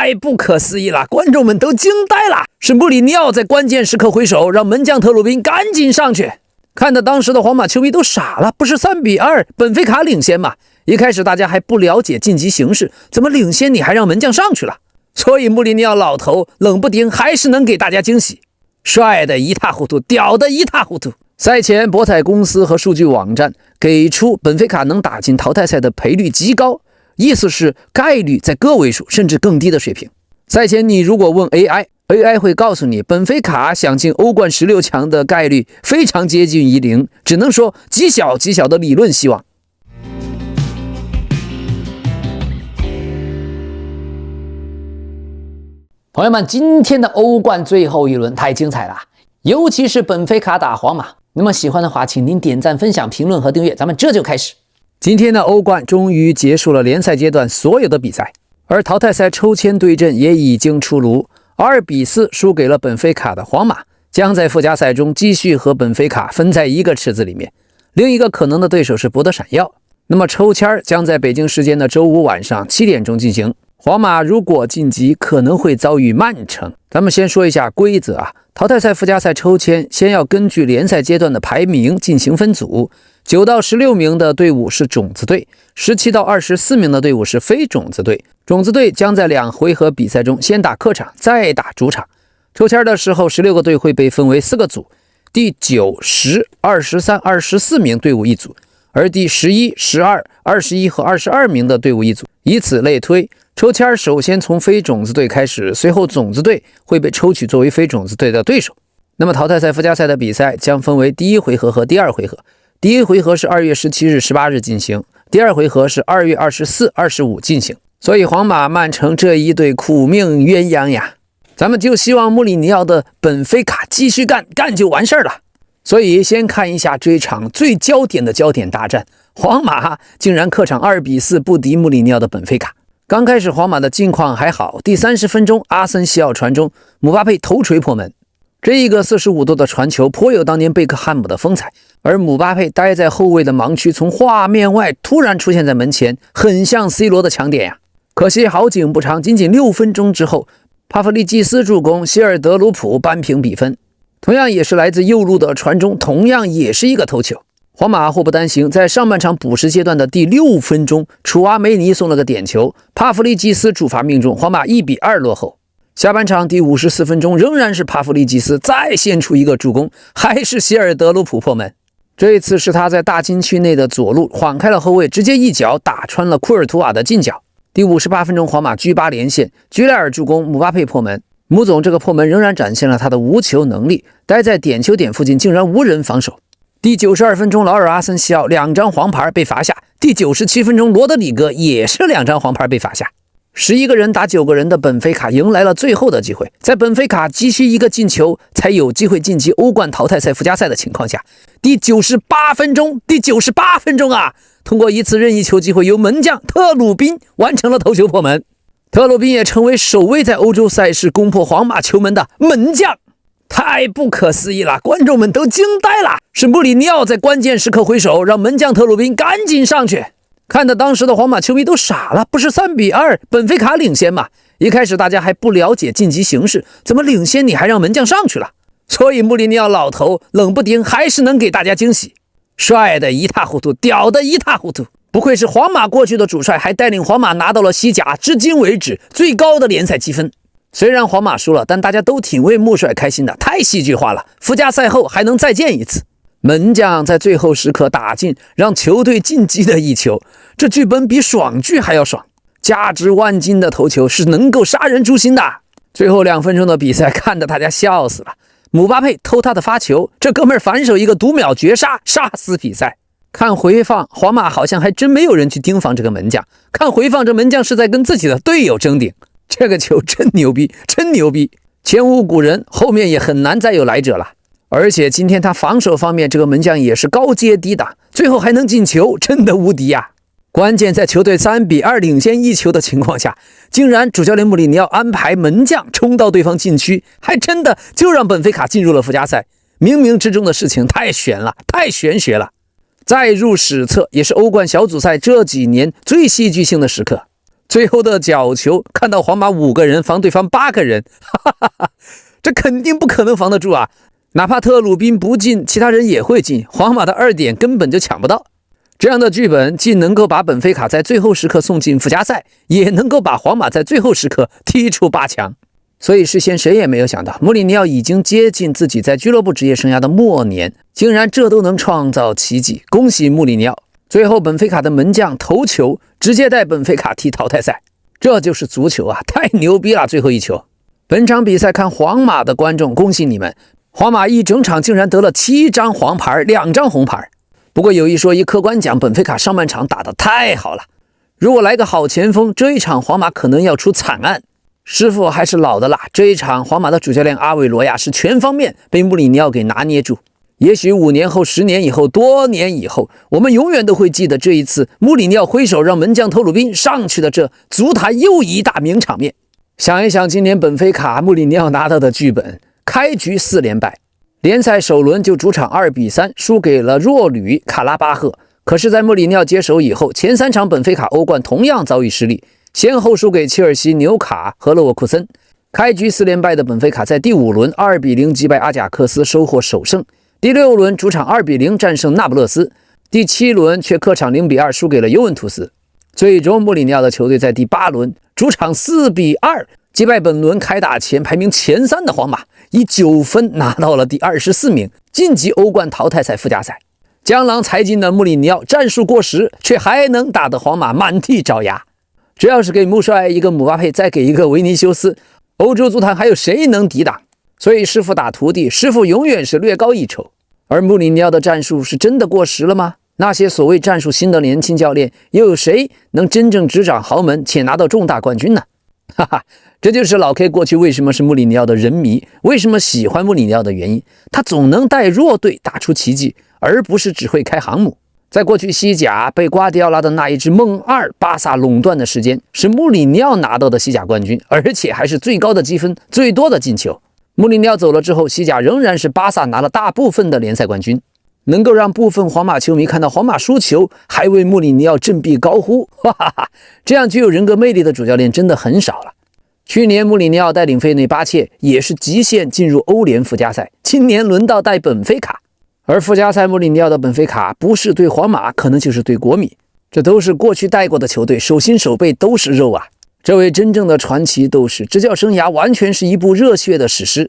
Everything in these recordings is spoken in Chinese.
太不可思議了，觀眾們都驚呆了。是穆里尼奧在關鍵時刻回手，讓門將特魯賓趕緊上去。看得當時的皇馬球迷都傻了，不是3-2本菲卡領先嗎？一開始大家還不了解晉級形勢，怎麼領先你還讓門將上去了？所以穆里尼奧老頭冷不丁還是能給大家驚喜，帥的一塌糊塗，屌的一塌糊塗。賽前博彩公司和數據網站給出本菲卡能打進淘汰賽的賠率極高，意思是概率在個位數甚至更低的水平。賽前你如果問 AI 會告訴你本菲卡想進歐冠16強的概率非常接近于0，只能說極小極小的理論希望。朋友們，今天的歐冠最後一輪太精彩了，尤其是本菲卡打皇馬。那麼喜歡的話，請您點讚、分享、評論和訂閱。咱們這就開始。今天的歐冠終於結束了聯賽階段所有的比賽，而淘汰賽抽籤對陣也已經出爐。2-4輸給了本菲卡的皇馬，將在附加賽中繼續和本菲卡分在一個池子裡面。另一個可能的對手是博德閃耀。那麼抽籤將在北京時間的周五晚上7點鐘進行。皇馬如果晉級，可能會遭遇曼城。咱們先說一下規則啊，淘汰賽附加賽抽籤先要根據聯賽階段的排名進行分組，9到16名的隊伍是種子隊，17到24名的隊伍是非种子队。种子队將在2回合比賽中先打客场，再打主场。抽籤的时候，16个队会被分為4個組，第9、10、23、24名隊伍一組，而第11、12、21和22名的隊伍一組，以此類推。抽籤首先從非種子隊開始，隨後種子隊會被抽取作為非種子隊的對手。那麼淘汰賽附加賽的比賽將分為第1回合和第2回合。第1回合是2月17日、18日進行，第2回合是2月24、25進行。所以皇馬、曼城這一對苦命鴛鴦呀，咱們就希望穆里尼奧的本菲卡繼續幹就完事兒了。所以先看一下這場最焦點的焦點大戰，皇馬竟然客場2-4不敵穆里尼奧的本菲卡。剛開始皇馬的近況還好，第30分鐘阿森西奧傳中，姆巴佩頭錘破門。這一個45度的傳球頗有當年貝克漢姆的風采，而姆巴佩待在後衛的盲區，從畫面外突然出現在門前，很像 C 羅的搶點呀。可惜好景不長，僅僅6分鐘之後，帕夫利基斯助攻，希爾德魯普扳平比分。同樣也是來自右路的傳中，同樣也是一個頭球。皇馬禍不單行，在上半場補時階段的第6分鐘，楚阿梅尼送了個點球，帕夫利基斯主罰命中，皇馬1-2落後。下半場第54分鐘，仍然是帕夫利基斯再獻出一個助攻，還是希爾德魯普破門。這一次是他在大禁區內的左路晃開了後衛，直接一腳打穿了庫爾圖瓦的近角。第58分鐘，皇馬居8連線，居萊爾助攻，姆巴佩破門。姆總這個破門仍然展現了他的無球能力，待在點球點附近竟然無人防守。第92分鐘，勞爾阿森西奧2張黃牌被罰下。第97分鐘，羅德里戈也是2張黃牌被罰下。11個人打9個人的本菲卡迎來了最後的機會，在本菲卡急需一個進球才有機會晉級歐冠淘汰賽附加賽的情況下，第98分鐘啊，通過一次任意球機會，由門將特魯賓完成了頭球破門。特魯賓也成為首位在歐洲賽事攻破皇馬球門的門將。太不可思議了，觀眾們都驚呆了。是穆里尼奧在關鍵時刻回手，讓門將特魯賓趕緊上去。看得當時的皇馬球迷都傻了，不是3-2本菲卡領先嗎？一開始大家還不了解晉級形勢，怎麼領先你還讓門將上去了？所以穆里尼奧老頭冷不丁還是能給大家驚喜，帥的一塌糊塗，屌的一塌糊塗。不愧是皇馬過去的主帥，還帶領皇馬拿到了西甲至今為止最高的聯賽積分。雖然皇馬輸了，但大家都挺為穆帥開心的，太戲劇化了。附加賽後還能再見一次，門將在最後時刻打進讓球隊晉級的一球，這劇本比爽劇還要爽。價值萬金的頭球是能夠殺人誅心的。最後2分鐘的比賽看得大家笑死了，姆巴佩偷他的發球，這哥們兒反手一個讀秒絕殺，殺死比賽。看回放，皇馬好像還真沒有人去盯防這個門將，看回放這門將是在跟自己的隊友爭頂。這個球真牛逼，真牛逼！前無古人，後面也很難再有來者了。而且今天他防守方面，這個門將也是高接低打，最後還能進球，真的無敵呀！關鍵在球隊3-2領先1球的情況下，竟然主教練穆里尼奧安排門將衝到對方禁區，還真的就讓本菲卡進入了附加賽。冥冥之中的事情太玄了，太玄學了。再入史冊，也是歐冠小組賽這幾年最戲劇性的時刻。最後的角球看到皇馬5個人防對方8個人，這肯定不可能防得住啊！哪怕特魯賓不進，其他人也會進，皇馬的2點根本就搶不到。這樣的劇本既能夠把本菲卡在最後時刻送進附加賽，也能夠把皇馬在最後時刻踢出8強。所以事先誰也沒有想到，穆里尼奧已經接近自己在俱樂部職業生涯的末年，竟然這都能創造奇蹟。恭喜穆里尼奧！最後本菲卡的門將頭球直接帶本菲卡踢淘汰賽，這就是足球啊，太牛逼了！最後一球。本場比賽看皇馬的觀眾，恭喜你們，皇馬一整場竟然得了7張黃牌，2張紅牌。不過有一說一，客觀講，本菲卡上半場打得太好了，如果來個好前鋒，這一場皇馬可能要出慘案。師傅還是老的辣，這一場皇馬的主教練阿韋羅亞是全方面被穆里尼奧給拿捏住。也許5年後、10年以後、多年以後，我們永遠都會記得這一次穆里尼奧揮手讓門將特魯賓上去的這足壇又一大名場面。想一想今年本菲卡穆里尼奧拿到的劇本，開局4連敗，聯賽首輪就主場2-3輸給了弱旅卡拉巴赫。可是在穆里尼奧接手以後，前3場本菲卡歐冠同樣遭遇失利，先後輸給切爾西、紐卡和勒沃庫森。開局4連敗的本菲卡在第5輪2-0擊敗阿賈克斯，收穫首勝。第6輪主場2-0戰勝那不勒斯，第7輪卻客場0-2輸給了尤文圖斯。最終穆里尼奧的球隊在第8輪主場4-2擊敗本輪開打前排名前3的皇馬，以9分拿到了第24名，晉級歐冠淘汰賽附加賽。江郎才盡的穆里尼奧戰術過時，卻還能打得皇馬滿地找牙。只要是給穆帥一個姆巴佩，再給一個維尼修斯，歐洲足壇還有誰能抵擋？所以師傅打徒弟，師傅永遠是略高一籌。而穆里尼奧的戰術是真的過時了嗎？那些所謂戰術新的年輕教練，又有誰能真正執掌豪門且拿到重大冠軍呢？哈哈，這就是老 K 過去為什麼是穆里尼奧的人迷，為什麼喜歡穆里尼奧的原因。他總能帶弱隊打出奇蹟，而不是只會開航母。在過去西甲被瓜迪奧拉的那一支夢2巴薩壟斷的時間，是穆里尼奧拿到的西甲冠軍，而且還是最高的積分、最多的進球。穆里尼奧走了之後，西甲仍然是巴薩拿了大部分的聯賽冠軍。能夠讓部分皇馬球迷看到皇馬輸球還為穆里尼奧振臂高呼，哈哈哈！這樣具有人格魅力的主教練真的很少了。去年穆里尼奧帶領費內巴切也是極限進入歐聯附加賽，今年輪到帶本菲卡。而附加賽穆里尼奧的本菲卡不是對皇馬，可能就是對國米，這都是過去帶過的球隊，手心手背都是肉啊！這位真正的傳奇斗士，執教生涯完全是一部熱血的史詩。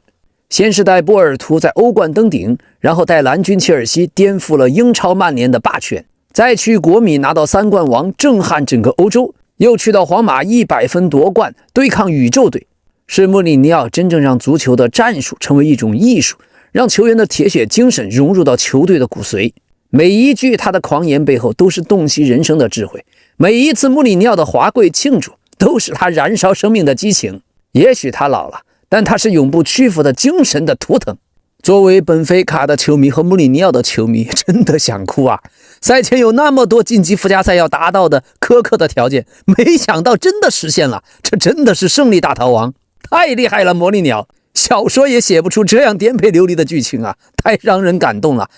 先是帶波爾圖在歐冠登頂，然後帶蓝軍切爾西顛覆了英超曼聯的霸權，再去國米拿到3冠王，震撼整個歐洲，又去到皇馬100分奪冠，對抗宇宙隊。是穆里尼奧真正讓足球的戰術成為一種藝術，讓球員的鐵血精神融入到球隊的骨髓。每一句他的狂言背後都是洞悉人生的智慧，每一次穆里尼奧的華貴慶祝都是他燃燒生命的激情。也許他老了，但他是永不屈服的精神的圖騰。作為本菲卡的球迷和穆里尼奧的球迷，真的想哭啊！賽前有那麼多晉級附加賽要達到的苛刻的條件，沒想到真的實現了，這真的是勝利大逃亡，太厲害了！穆里尼奧小說也寫不出這樣顛沛流離的劇情啊，太讓人感動了。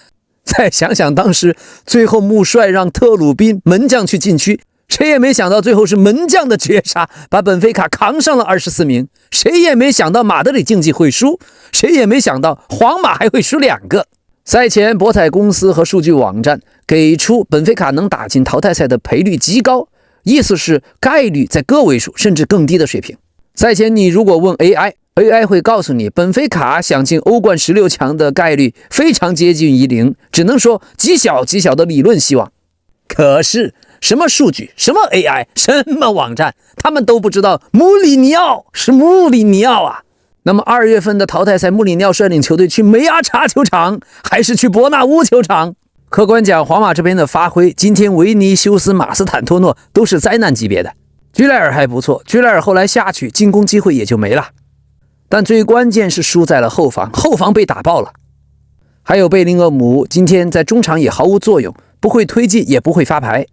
再想想當時最後穆帥讓特魯賓門將去禁區，誰也沒想到最後是門將的絕殺把本菲卡扛上了24名，誰也沒想到馬德里競技會輸，誰也沒想到皇馬還會輸2個。賽前博彩公司和數據網站給出本菲卡能打進淘汰賽的賠率極高，意思是概率在個位數甚至更低的水平。賽前你如果問 AI 會告訴你本菲卡想進歐冠16强的概率非常接近于0，只能說極小極小的理論希望。可是什麼數據，什麼 AI， 什麼網站，他們都不知道穆里尼奧是穆里尼奧啊。那麼2月份的淘汰賽，穆里尼奧率領球隊去梅阿查球場還是去伯納烏球場？客觀講，皇馬這邊的發揮，今天維尼修斯、馬斯坦托諾都是災難級別的。居萊爾還不錯，居萊爾後來下去進攻機會也就沒了。但最關鍵是輸在了後防，後防被打爆了。還有貝林厄姆今天在中場也毫無作用，不會推進也不會發牌。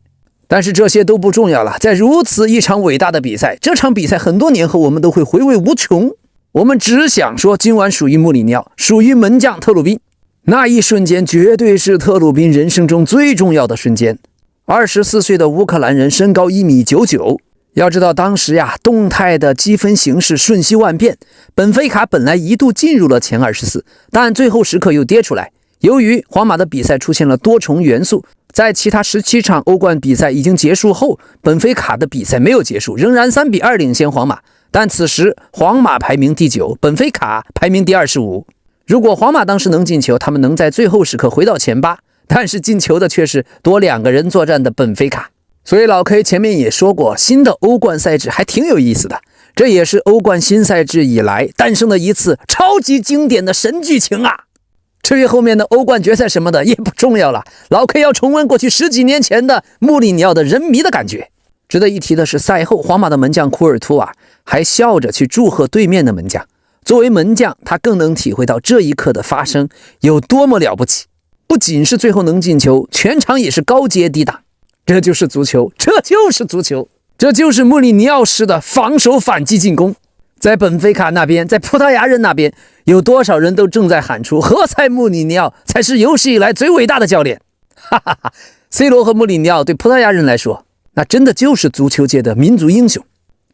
但是這些都不重要了，在如此一場偉大的比賽，這場比賽很多年後我們都會回味無窮。我們只想說今晚屬於穆里尼奧，屬於門將特魯賓。那一瞬間絕對是特魯賓人生中最重要的瞬間。24歲的烏克蘭人身高1.99米，要知道當時呀，動態的積分形勢瞬息萬變，本菲卡本來一度進入了前24，但最後時刻又跌出來。由於皇馬的比賽出現了多重元素，在其他17場歐冠比賽已經結束後，本菲卡的比賽沒有結束，仍然3-2領先皇馬。但此時皇馬排名第9，本菲卡排名第25。如果皇馬當時能進球，他們能在最後時刻回到前8，但是進球的卻是多2個人作戰的本菲卡。所以老 K 前面也說過，新的歐冠賽制還挺有意思的，這也是歐冠新賽制以來誕生的一次超級經典的神劇情啊！至於後面的歐冠決賽什麼的也不重要了，老 K 要重溫過去10幾年前的穆里尼奧的人迷的感覺。值得一提的是，賽後皇馬的門將庫爾图瓦還笑着去祝賀對面的門將。作為門將，他更能體會到這一刻的發生有多麼了不起。不僅是最后能進球，全場也是高接低擋。這就是足球，這就是足球，這就是穆里尼奧式的防守反擊進攻。在本菲卡那邊，在葡萄牙人那邊，有多少人都正在喊出何塞穆里尼奧才是有史以來最偉大的教練。哈哈哈 ，C 罗和穆里尼奧对葡萄牙人來說，那真的就是足球界的民族英雄。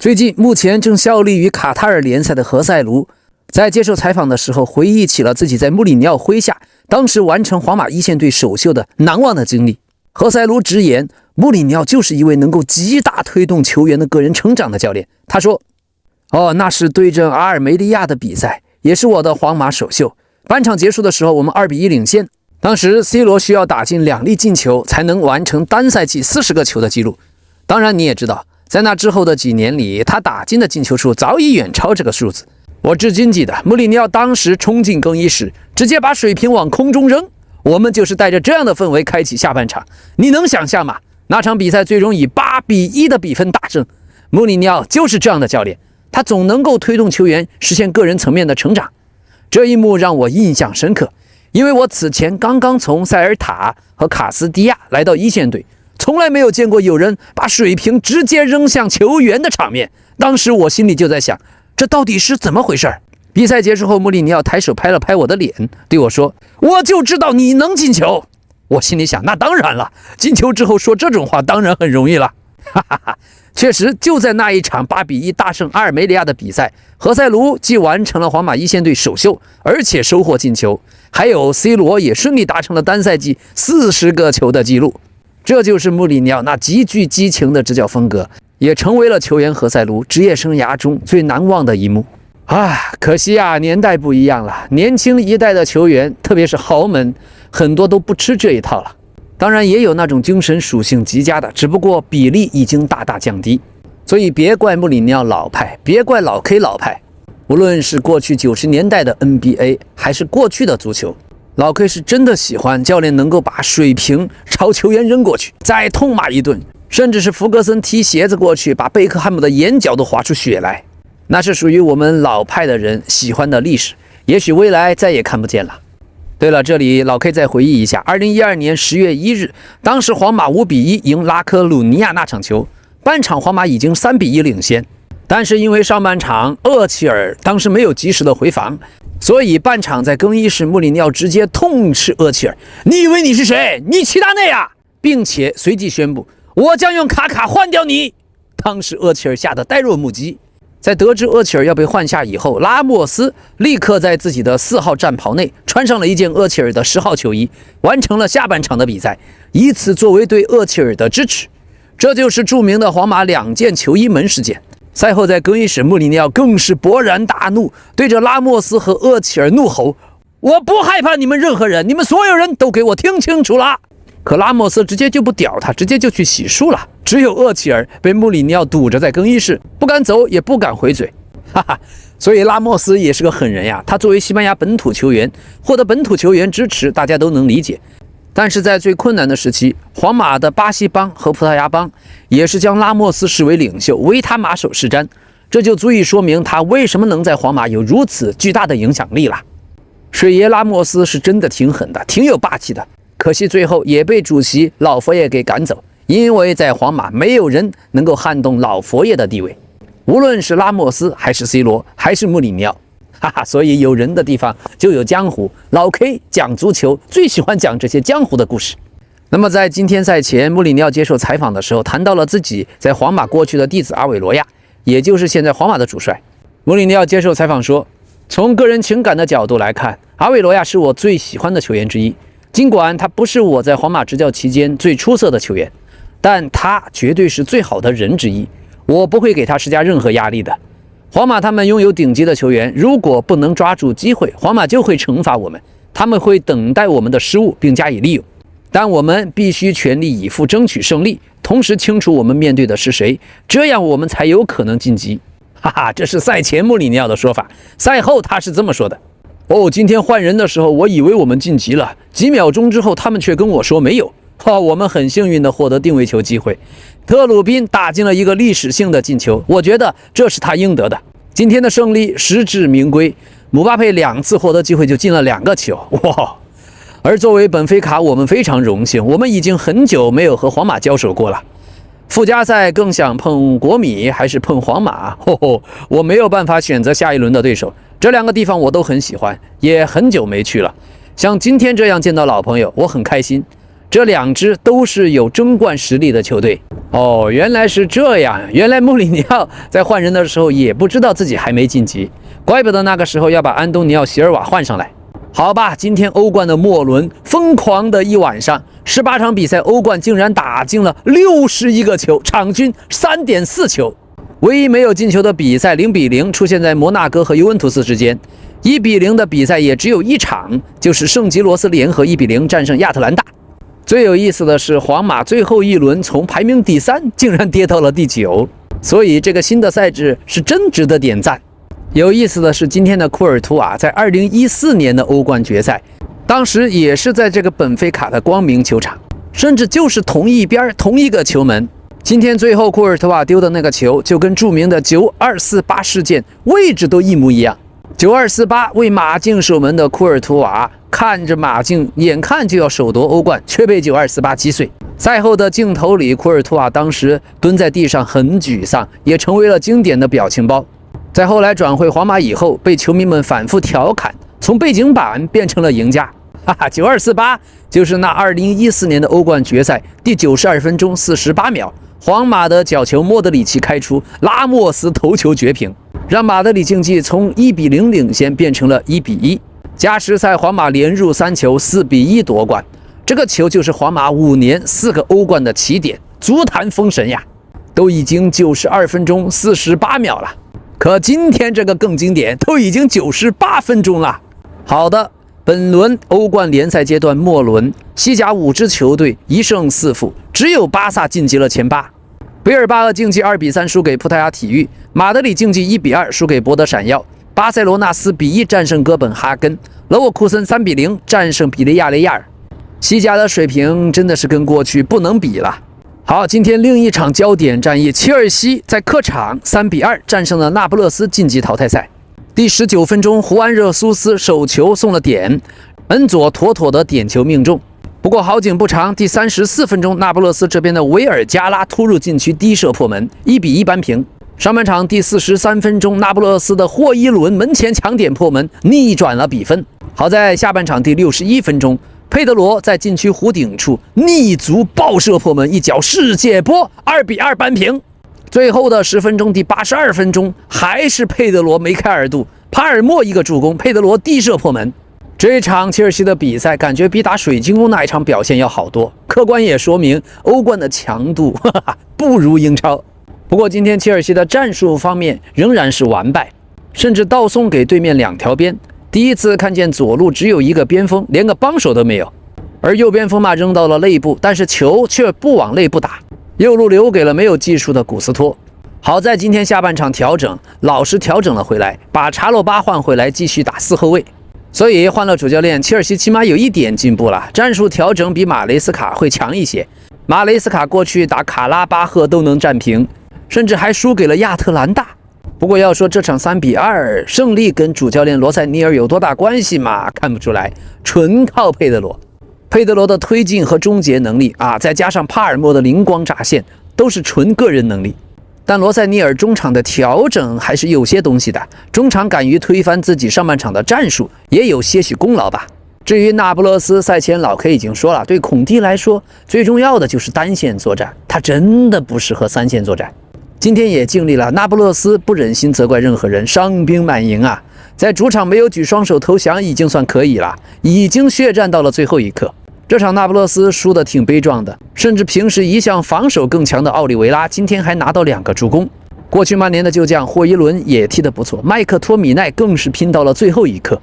最近，目前正效力於卡塔爾聯賽的何塞盧在接受採訪的時候，回憶起了自己在穆里尼奧麾下當時完成皇馬一線隊首秀的難忘的經歷。何塞盧直言，穆里尼奧就是一位能夠極大推動球員的個人成長的教練。他說，那是對陣阿爾梅利亞的比賽，也是我的皇馬首秀。半場結束的時候，我們2-1領先，當時 C 羅需要打進2粒進球才能完成單賽季40個球的記錄。當然你也知道，在那之後的幾年裡，他打進的進球數早已遠超這個數字。我至今記得，穆里尼奧當時衝進更衣室，直接把水瓶往空中扔。我們就是帶着這樣的氛圍開啟下半場，你能想象嗎？那場比賽最終以8-1的比分大勝。穆里尼奧就是這樣的教練，他總能夠推動球員實現個人層面的成長。這一幕讓我印象深刻，因為我此前剛剛從塞爾塔和卡斯蒂亞來到一線隊，從來沒有見過有人把水瓶直接扔向球員的場面。當時我心裡就在想，這到底是怎麼回事？比賽結束後，穆里尼奧抬手拍了拍我的臉，對我說，我就知道你能進球。我心裡想，那當然了，進球之後說這種話當然很容易了。哈哈哈，確實就在那一場8-1大勝阿爾梅利亞的比賽，何塞盧既完成了皇馬一線隊首秀，而且收穫進球，還有 C 羅也順利達成了單賽季40個球的記錄。這就是穆里尼奧那極具激情的執教風格，也成為了球員何塞盧職業生涯中最難忘的一幕。可惜啊，年代不一樣了，年輕一代的球員，特別是豪门，很多都不吃這一套了。當然也有那種精神屬性極佳的，只不過比例已經大大降低。所以別怪穆里尼奧老派，別怪老 K 老派。無論是過去90年代的 NBA， 還是過去的足球，老 K 是真的喜歡教練能夠把水瓶朝球員扔過去，再痛罵一頓，甚至是福格森踢鞋子過去，把貝克漢姆的眼角都劃出血來。那是屬於我們老派的人喜歡的歷史，也許未來再也看不見了。對了，這裡老 K 再回憶一下2012年10月1日，當時皇馬5-1贏拉科魯尼亞那場球，半場皇馬已經3-1領先，但是因為上半場厄齊爾當時沒有及時的回防，所以半場在更衣室穆里尼奧直接痛斥厄齊爾，你以為你是誰？你齊達內啊！並且隨即宣布，我將用卡卡換掉你。當時厄齊爾嚇得呆若木雞。在得知厄齊爾要被換下以後，拉莫斯立刻在自己的4號戰袍內穿上了一件厄齊爾的10號球衣，完成了下半場的比賽，以此作為對厄齊爾的支持。這就是著名的皇馬2件球衣门事件。賽後在更衣室，穆里尼奧更是勃然大怒，對着拉莫斯和厄齊爾怒吼，我不害怕你們任何人，你們所有人都給我聽清楚了。可拉莫斯直接就不屌他，直接就去洗漱了。只有厄齐尔被穆里尼奧堵着在更衣室，不敢走也不敢回嘴。哈哈，所以拉莫斯也是個狠人呀。他作為西班牙本土球员，獲得本土球員支持，大家都能理解。但是在最困難的時期，皇馬的巴西帮和葡萄牙帮也是将拉莫斯视為領袖，唯他馬首是瞻。這就足以說明他為什麼能在皇馬有如此巨大的影響力了。水爺拉莫斯是真的挺狠的，挺有霸氣的。可惜最後也被主席老佛爺給趕走，因為在皇馬沒有人能夠撼動老佛爺的地位，無論是拉莫斯還是 C 羅還是穆里尼奧，哈哈，所以有人的地方就有江湖。老 K 講足球最喜歡講這些江湖的故事。那麼在今天賽前，穆里尼奧接受采訪的時候，談到了自己在皇馬過去的弟子阿韋罗亞，也就是現在皇馬的主帥。穆里尼奧接受採訪說，從個人情感的角度來看，阿韋羅亞是我最喜歡的球員之一，儘管他不是我在皇馬執教期間最出色的球員，但他絕對是最好的人之一，我不會給他施加任何壓力的。皇馬他們擁有頂級的球員，如果不能抓住機會，皇馬就會懲罰我們，他們會等待我們的失誤並加以利用。但我們必須全力以赴爭取勝利，同時清楚我們面對的是誰，這樣我們才有可能晉級。哈哈，這是賽前穆里尼奧的說法。賽後他是這麼說的：今天換人的時候，我以為我們晉級了，幾秒鐘之後他們卻跟我說沒有。我們很幸運地獲得定位球機會，特魯賓打進了一個歷史性的進球，我覺得這是他應得的。今天的勝利實至名歸，姆巴佩2次獲得機會就進了2個球，哇！而作為本菲卡，我們非常榮幸，我們已經很久沒有和皇馬交手過了。附加賽更想碰國米還是碰皇馬？我沒有辦法選擇下一輪的對手，這2個地方我都很喜歡，也很久沒去了。像今天這樣見到老朋友，我很開心。這2支都是有爭冠實力的球隊。原來是這樣，原來穆里尼奧在換人的時候也不知道自己還沒晉級，怪不得那個時候要把安東尼奧·席爾瓦換上來。好吧，今天歐冠的末輪，瘋狂的一晚上，18場比賽，歐冠竟然打進了61個球，場均3.4球。唯一沒有进球的比賽0-0出現在摩納哥和尤文圖斯之間，1-0的比賽也只有1場，就是聖吉羅斯聯合1-0戰勝亞特蘭大。最有意思的是，皇馬最後一輪從排名第3竟然跌到了第9，所以這個新的賽制是真值得點讚。有意思的是，今天的庫爾圖瓦在2014年的歐冠決賽，當時也是在這個本菲卡的光明球場，甚至就是同一邊同一個球門。今天最後庫爾圖瓦丟的那個球，就跟著名的9248事件位置都一模一樣。9248為馬競守門的庫爾圖瓦，看着馬競眼看就要首奪歐冠，卻被9248擊碎。賽後的鏡頭裡，庫爾圖瓦當時蹲在地上很沮喪，也成為了經典的表情包。在後來轉會皇馬以後，被球迷們反覆調侃，從背景板變成了贏家。9248就是那2014年的歐冠決賽第92分鐘48秒，皇馬的角球莫德里奇開出，拉莫斯頭球絕平，讓馬德里競技從1-0領先變成了1-1。加時賽皇馬連入3球，4-1奪冠。這個球就是皇馬5年4個歐冠的起點，足壇封神呀！都已經92分鐘48秒了。可今天這個更經典，都已經98分鐘了。好的，本輪歐冠聯賽階段末輪，西甲5支球隊1勝4負，只有巴薩晉級了前8。貝爾巴鄂競技2-3輸給葡萄牙體育，馬德里競技1-2輸給博德閃耀，巴塞羅那4-1戰勝哥本哈根，勒沃庫森3-0戰勝比利亞雷亞爾。西甲的水平真的是跟過去不能比了。好，今天另一場焦點戰役，切爾西在客場3-2戰勝了那不勒斯，晉級淘汰賽。第19分鐘，胡安熱蘇斯手球送了點，恩佐妥妥的點球命中。不過好景不長，第34分鐘，那不勒斯這邊的維爾加拉突入禁區低射破門，1-1扳平。上半場第43分鐘，那不勒斯的霍伊倫門前搶點破門，逆轉了比分。好在下半场第61分鐘，佩德羅在禁區弧頂處逆足爆射破門，一腳世界波，2-2扳平。最後的10分鐘，第82分鐘，還是佩德羅梅開二度，帕爾默一個助攻，佩德羅低射破门。這一場切爾西的比賽感覺比打水晶宮那一場表現要好多，客觀也說明歐冠的強度不如英超。不過今天切爾西的戰術方面仍然是完敗，甚至倒送給对面2條邊。第一次看見左路只有一個邊鋒，連個幫手都沒有，而右邊鋒嘛扔到了內部，但是球卻不往內部打，右路留給了沒有技術的古斯托。好在今天下半場調整，老實調整了回來，把查洛巴換回來繼續打4後衛，所以換了主教練，切爾西起碼有一點進步了，戰術調整比馬雷斯卡會強一些。馬雷斯卡過去打卡拉巴赫都能戰平，甚至還輸給了亞特蘭大。不過要說這場3-2勝利跟主教練羅塞尼爾有多大關係嘛？看不出來，純靠佩德羅。佩德羅的推進和終結能力啊，再加上帕爾默的靈光乍現，都是純個人能力。但羅塞尼爾中場的調整還是有些東西的，中場敢於推翻自己上半場的戰術，也有些許功勞吧。至於那不勒斯，賽前老 K 已經說了，對孔蒂來說，最重要的就是單線作戰，他真的不適合三線作戰。今天也經歷了，那不勒斯不忍心責怪任何人，傷兵滿營啊，在主場沒有舉雙手投降已經算可以了，已經血戰到了最後一刻。這場那不勒斯輸得挺悲壯的，甚至平時一向防守更強的奧利維拉今天還拿到2個助攻。過去曼聯的舊將霍伊倫也踢得不錯，麥克托米奈更是拼到了最後一刻。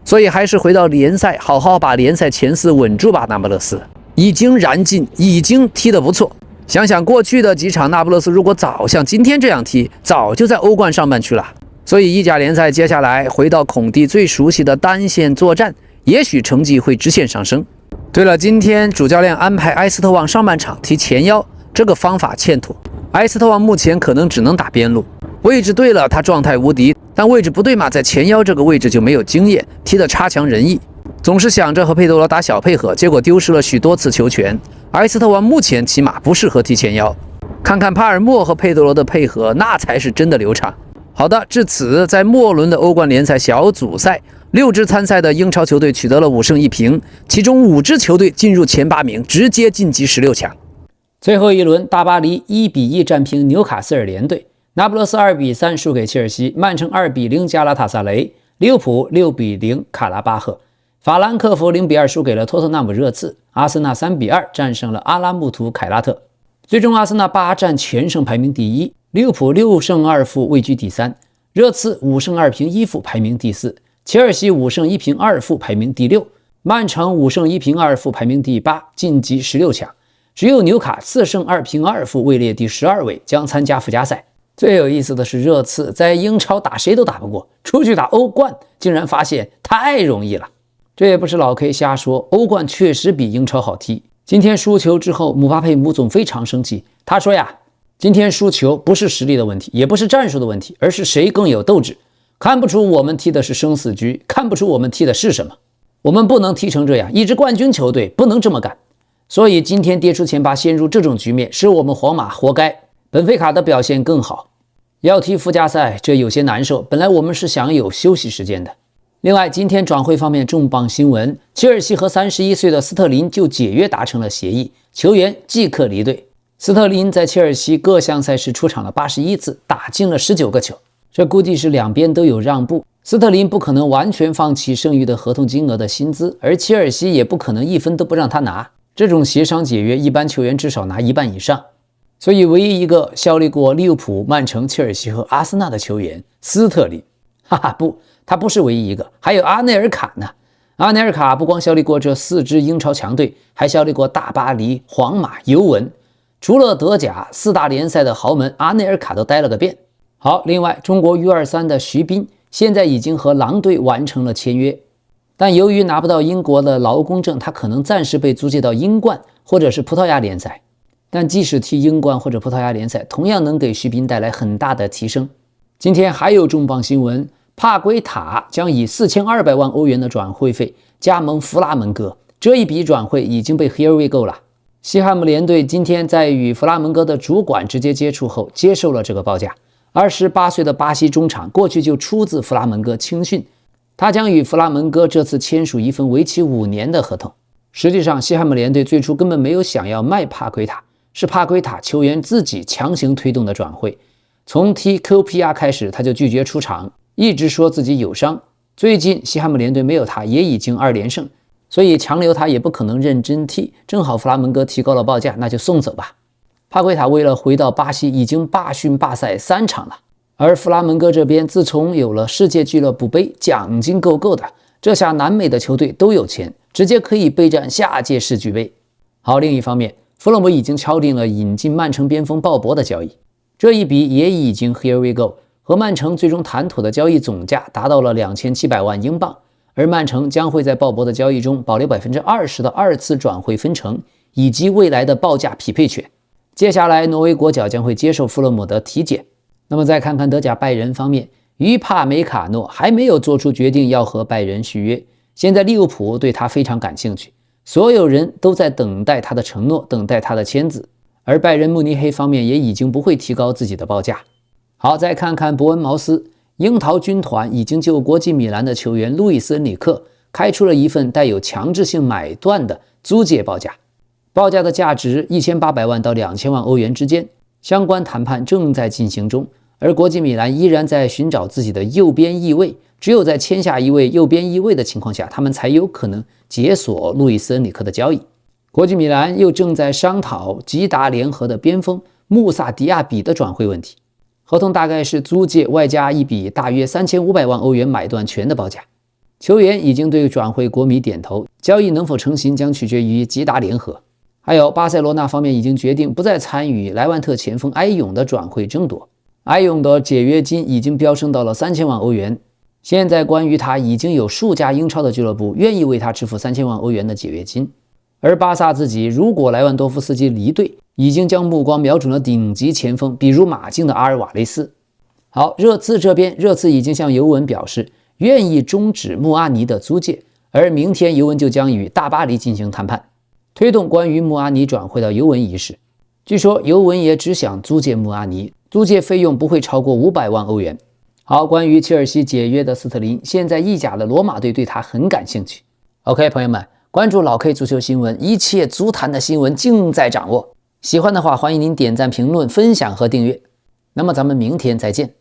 所以還是回到聯賽，好好把聯賽前4穩住吧。那不勒斯已經燃盡，已經踢得不錯。想想過去的幾場，那不勒斯如果早像今天這樣踢，早就在歐冠上半區了。所以意甲聯賽接下來回到孔蒂最熟悉的單線作戰，也許成績會直線上升。对了，今天主教練安排埃斯特旺上半場踢前腰，這個方法欠妥。埃斯特旺目前可能只能打邊路，位置對了他狀態無敵，但位置不對嘛，在前腰這個位置就沒有經驗，踢得差強人意，總是想着和佩德羅打小配合，結果丟失了許多次球權。埃斯特旺目前起碼不適合踢前腰，看看帕爾默和佩德羅的配合，那才是真的流暢。好的，至此在末輪的歐冠聯賽小組賽，6支參賽的英超球隊取得了5勝1平，其中5支球隊進入前8名，直接晉級16強。最後一輪，大巴黎1-1戰平紐卡斯爾聯隊，那不勒斯2-3輸給切爾西，曼城2-0加拉塔薩雷，利物浦6-0卡拉巴赫，法蘭克福0-2輸給了托特納姆熱刺，阿森納3-2戰勝了阿拉木圖凱拉特。最終阿森納8戰全勝排名第1，利物浦6勝2負位居第3，熱刺5勝2平1負排名第4，切爾西5勝1平2負排名第6，曼城5勝1平2負排名第8，晉級16強。只有紐卡4勝2平2負位列第12位，將參加附加賽。最有意思的是，熱刺在英超打誰都打不過，出去打歐冠竟然發現太容易了。這也不是老 K 瞎說，歐冠確實比英超好踢。今天輸球之後，姆巴佩姆總非常生氣，他說呀，今天輸球不是實力的問題，也不是戰術的問題，而是誰更有鬥志。看不出我們踢的是生死局，看不出我們踢的是什麼。我們不能踢成這樣，一支冠軍球隊不能這麼幹。所以今天跌出前8，陷入這種局面，是我們皇馬活該。本菲卡的表現更好，要踢附加賽，這有些難受。本來我們是想有休息時間的。另外，今天轉會方面重磅新聞，切爾西和31歲的斯特林就解約達成了協議，球員即刻離隊。斯特林在切爾西各項賽事出場了81次，打進了19個球，這估計是兩邊都有讓步。斯特林不可能完全放棄剩餘的合同金額的薪資，而切爾西也不可能1分都不讓他拿。這種協商解約，一般球員至少拿1半以上。所以唯一一個效力過利物浦、曼城、切爾西和阿森納的球員斯特林，不，他不是唯一一個，還有阿内尔卡呢。阿内爾卡不光效力過這4支英超強隊，還效力過大巴黎、皇馬、尤文。除了德甲4大聯賽的豪門，阿內爾卡都待了個遍。好，另外中國 U23 的徐斌現在已經和狼隊完成了簽約。但由於拿不到英國的勞工證，他可能暫時被租借到英冠或者是葡萄牙聯賽。但即使踢英冠或者葡萄牙聯賽，同樣能給徐斌帶來很大的提升。今天還有重磅新聞，帕圭塔將以4200萬歐元的轉會費加盟弗拉門戈。這一筆轉會已經被 Here We Go 了。西漢姆聯隊今天在與弗拉門戈的主管直接接觸後，接受了這個報價。28歲的巴西中場過去就出自弗拉門戈青訓。他將與弗拉門戈這次簽署一份為期5年的合同。實際上，西漢姆聯隊最初根本沒有想要賣帕圭塔，是帕圭塔球員自己強行推動的轉會。從踢 QPR 開始，他就拒絕出場，一直說自己有傷。最近西漢姆聯隊沒有他，也已經2連勝，所以強留他也不可能認真踢。正好弗拉門戈提高了報價，那就送走吧。帕圭塔為了回到巴西，已經罷訓罷賽3場了。而弗拉門戈這邊自從有了世界俱樂部杯，獎金夠夠的，這下南美的球隊都有錢，直接可以備戰下屆世俱杯。好，另一方面，弗洛姆已經敲定了引進曼城邊鋒鮑博的交易，這一筆也已經 Here We Go， 和曼城最終談妥的交易總價達到了2700萬英鎊，而曼城將會在鮑博的交易中保留 20% 的2次轉會分成，以及未來的報價匹配權。接下來，挪威國腳將會接受弗洛姆的體檢。那麼再看看德甲拜仁方面，於帕梅卡諾還沒有做出決定要和拜仁續約，現在利物浦對他非常感興趣，所有人都在等待他的承諾，等待他的簽字，而拜仁慕尼黑方面也已經不會提高自己的報價。好，再看看伯恩茅斯，櫻桃軍團已經就国際米蘭的球員路易斯·恩里克開出了一份帶有強制性買斷的租借報價，報價的價值1800萬到2000萬歐元之間。相關談判正在進行中，而國際米蘭依然在尋找自己的右邊翼位，只有在簽下一位右邊翼位的情況下，他們才有可能解鎖路易斯·恩里克的交易。國際米蘭又正在商討吉達聯合的邊鋒穆薩迪亞比的轉會問題，合同大概是租借外加一筆大約3500萬歐元買斷權的報價。球員已經對轉會國米點頭，交易能否成型將取決於吉達聯合。還有巴塞羅那方面已經決定不再參與萊萬特前鋒埃勇的轉會爭奪，埃勇的解約金已經飆升到了3000萬歐元。現在關於他已經有數家英超的俱樂部願意為他支付3000萬歐元的解約金，而巴薩自己如果萊萬多夫斯基離隊，已經將目光瞄準了頂級前鋒，比如馬競的阿爾瓦雷斯。好，熱刺這邊，熱刺已經向尤文表示願意終止穆阿尼的租借，而明天尤文就將與大巴黎進行談判，推動關於穆阿尼轉會到尤文一事。據說尤文也只想租借穆阿尼，租借費用不會超過500萬歐元。好，關於切爾西解約的斯特林，現在意甲的羅馬隊對他很感興趣。OK， 朋友們，關注老 K 足球新聞，一切足壇的新聞盡在掌握。喜歡的話，歡迎您點讚、評論、分享和訂閱。那麼咱們明天再見。